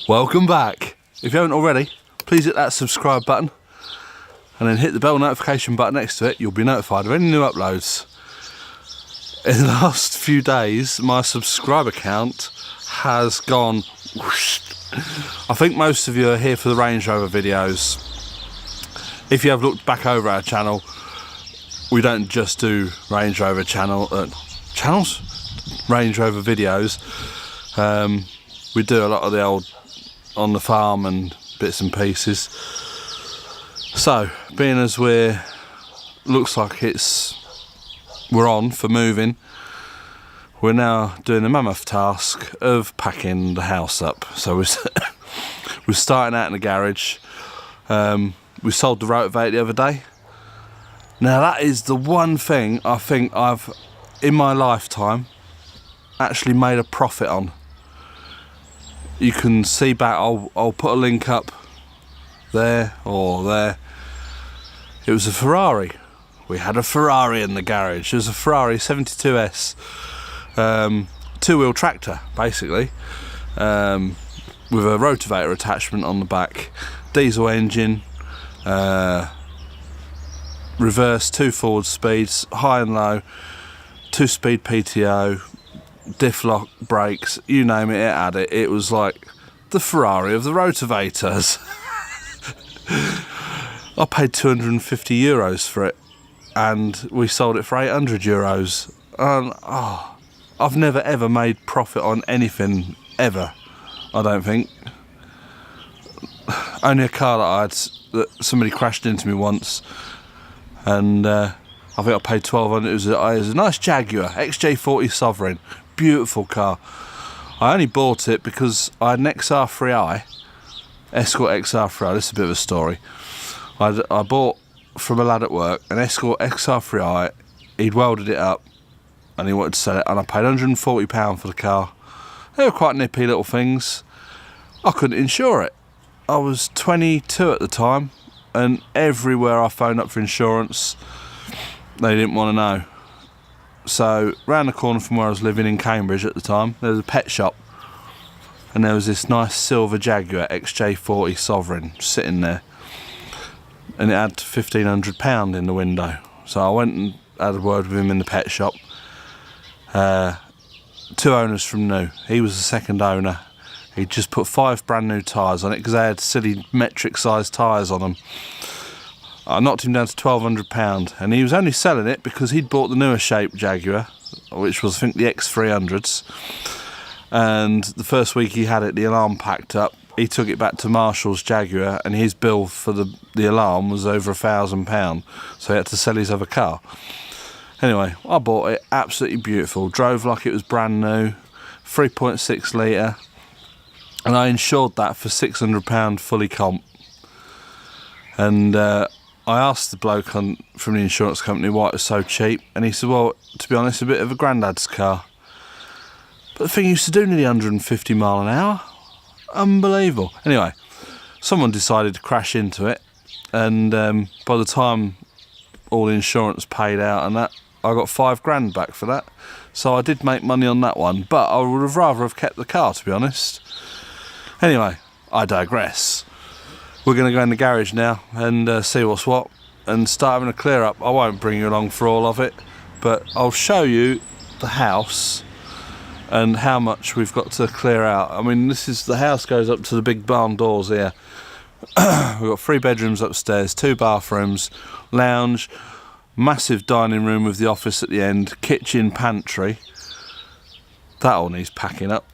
Welcome back. If you haven't already, please hit that subscribe button and then hit the bell notification button next to it. You'll be notified of any new uploads. In the last few days, my subscriber count has gone whoosh. I think most of you are here for the Range Rover videos. If you have looked back over our channel, we don't just do Range Rover Range Rover videos. We do a lot of the old on the farm and bits and pieces. So, being as looks like we're on for moving, we're now doing the mammoth task of packing the house up. So we're starting out in the garage. We sold the Rotavator the other day. Now that is the one thing I think I've, in my lifetime, actually made a profit on. You can see back, I'll put a link up there or there. It was a Ferrari. We had a Ferrari in the garage. It was a Ferrari 72S, two-wheel tractor basically, with a Rotavator attachment on the back, diesel engine, reverse, 2 forward speeds, high and low, 2-speed PTO, diff lock, brakes, you name it, it had it. It was like the Ferrari of the Rotavators. I paid €250 for it and we sold it for €800. And I've never ever made profit on anything ever, I don't think. Only a car that I had, that somebody crashed into me once, and I think I paid $1,200. It was a nice Jaguar XJ40 Sovereign, beautiful car. I only bought it because I had an XR3i, Escort XR3i. This is a bit of a story. I bought from a lad at work an Escort XR3i. He'd welded it up and he wanted to sell it, and I paid £140 for the car. They were quite nippy little things. I couldn't insure it. I was 22 at the time, and everywhere I phoned up for insurance, they didn't want to know. So round the corner from where I was living in Cambridge at the time, there was a pet shop, and there was this nice silver Jaguar XJ40 Sovereign sitting there, and it had £1,500 in the window. So I went and had a word with him in the pet shop. 2 owners from new. He was the second owner. He'd just put 5 brand new tyres on it because they had silly metric sized tyres on them. I knocked him down to £1,200, and he was only selling it because he'd bought the newer shape Jaguar, which was I think the X300s, and the first week he had it, the alarm packed up. He took it back to Marshall's Jaguar, and his bill for the alarm was over £1,000, so he had to sell his other car. Anyway, I bought it, absolutely beautiful, drove like it was brand new, 3.6 litre, and I insured that for £600 fully comp. And I asked the bloke from the insurance company why it was so cheap, and he said, well, to be honest, a bit of a granddad's car. But the thing used to do nearly 150 mile an hour. Unbelievable. Anyway, someone decided to crash into it, and by the time all the insurance paid out and that, I got £5 back for that. So I did make money on that one, but I would have rather have kept the car, to be honest. Anyway, I digress. We're going to go in the garage now and see what's what and start having a clear up. I won't bring you along for all of it, but I'll show you the house and how much we've got to clear out. I mean, the house goes up to the big barn doors here. We've got 3 bedrooms upstairs, 2 bathrooms, lounge, massive dining room with the office at the end, kitchen, pantry. That all needs packing up.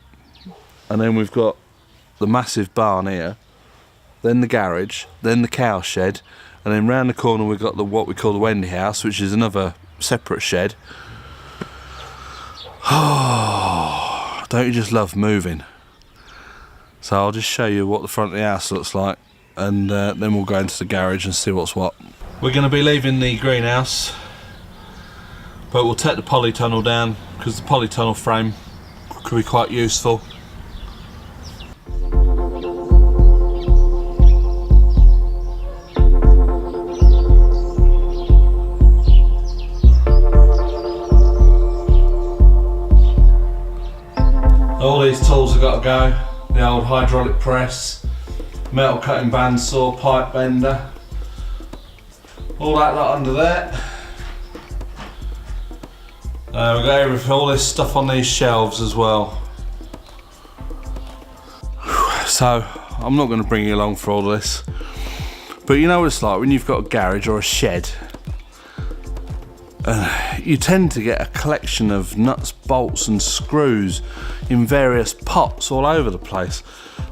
And then we've got the massive barn here, then the garage, then the cow shed, and then round the corner we've got what we call the Wendy house, which is another separate shed. Oh, don't you just love moving? So I'll just show you what the front of the house looks like, and then we'll go into the garage and see what's what. We're going to be leaving the greenhouse, but we'll take the polytunnel down because the polytunnel frame could be quite useful. All these tools have got to go. the old hydraulic press, metal cutting bandsaw, pipe bender, all that lot under there. We've got all this stuff on these shelves as well. So I'm not going to bring you along for all this, but you know what it's like when you've got a garage or a shed. You tend to get a collection of nuts, bolts and screws in various pots all over the place.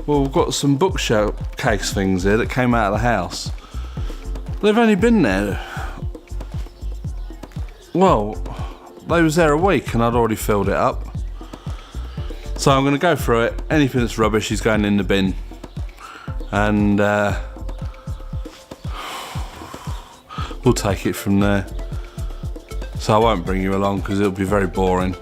Well, we've got some bookshelf case things here that came out of the house. They've only been there, well, they was there a week and I'd already filled it up. So I'm going to go through it. Anything that's rubbish is going in the bin. And we'll take it from there. So I won't bring you along because it'll be very boring.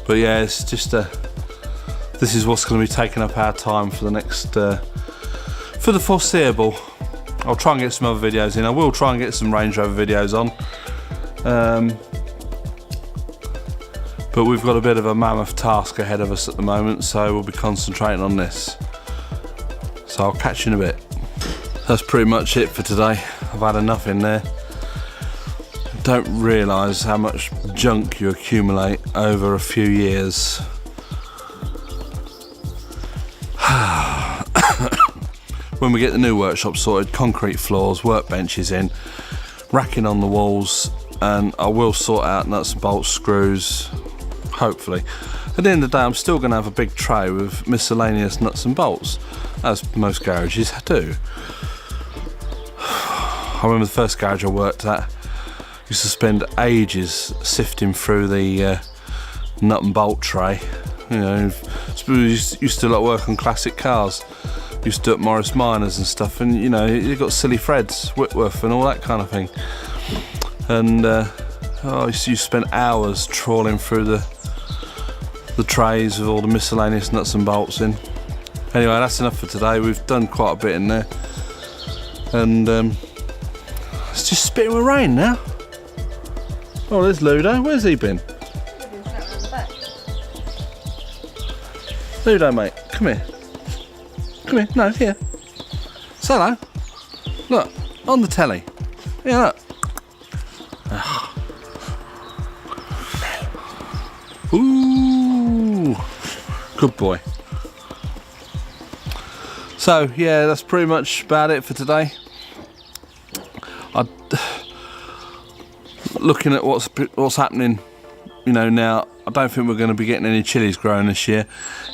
But yeah, it's just this is what's going to be taking up our time for the next, for the foreseeable. I'll try and get some other videos in. I will try and get some Range Rover videos on. But we've got a bit of a mammoth task ahead of us at the moment, so we'll be concentrating on this. So I'll catch you in a bit. That's pretty much it for today. I've had enough in there. Don't realise how much junk you accumulate over a few years. When we get the new workshop sorted, concrete floors, workbenches in, racking on the walls, and I will sort out nuts and bolts, screws, hopefully. At the end of the day, I'm still going to have a big tray with miscellaneous nuts and bolts, as most garages do. I remember the first garage I worked at, used to spend ages sifting through the nut and bolt tray. You know, used to like work on classic cars. Used to do it Morris Minors and stuff, and you know, you got Silly Freds, Whitworth, and all that kind of thing. And I used to spend hours trawling through the trays with all the miscellaneous nuts and bolts in. Anyway, that's enough for today. We've done quite a bit in there, and it's just spitting with rain now. Oh, there's Ludo. Where's he been? Ludo, mate, come here. Come here. No, here. Say hello. Look, on the telly. Yeah, look. Ooh, good boy. So yeah, that's pretty much about it for today. Looking at what's happening, you know, now I don't think we're going to be getting any chilies growing this year.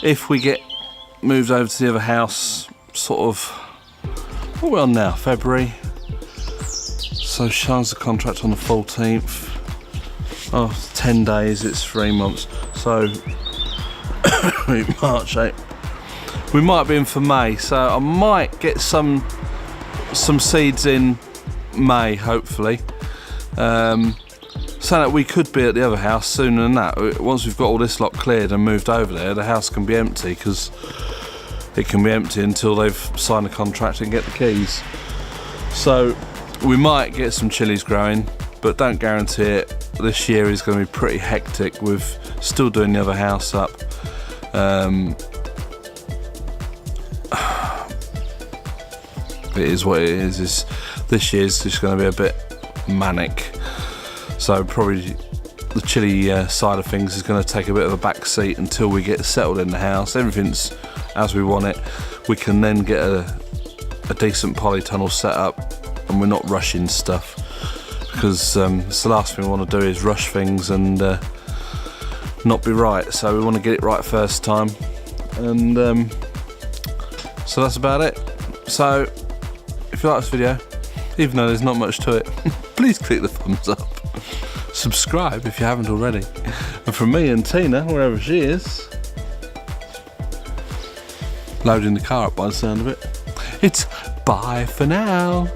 If we get moved over to the other house, sort of, what are we on now? February. So signs the contract on the 14th. Oh, 10 days, it's 3 months. So March, April. We might be in for May, so I might get some seeds in May, hopefully. So that we could be at the other house sooner than that. Once we've got all this lot cleared and moved over there, the house can be empty, because it can be empty until they've signed a contract and get the keys. So we might get some chilies growing, but don't guarantee it. This year is going to be pretty hectic with still doing the other house up. It is what it is. This year's just going to be a bit manic. So probably the chili side of things is going to take a bit of a back seat until we get settled in the house. Everything's as we want it. We can then get a decent polytunnel set up, and we're not rushing stuff, because it's the last thing we want to do is rush things and not be right. So we want to get it right first time, and so that's about it. So if you like this video, even though there's not much to it, please click the thumbs up. Subscribe if you haven't already. And from me and Tina, wherever she is, loading the car up by the sound of it, it's bye for now.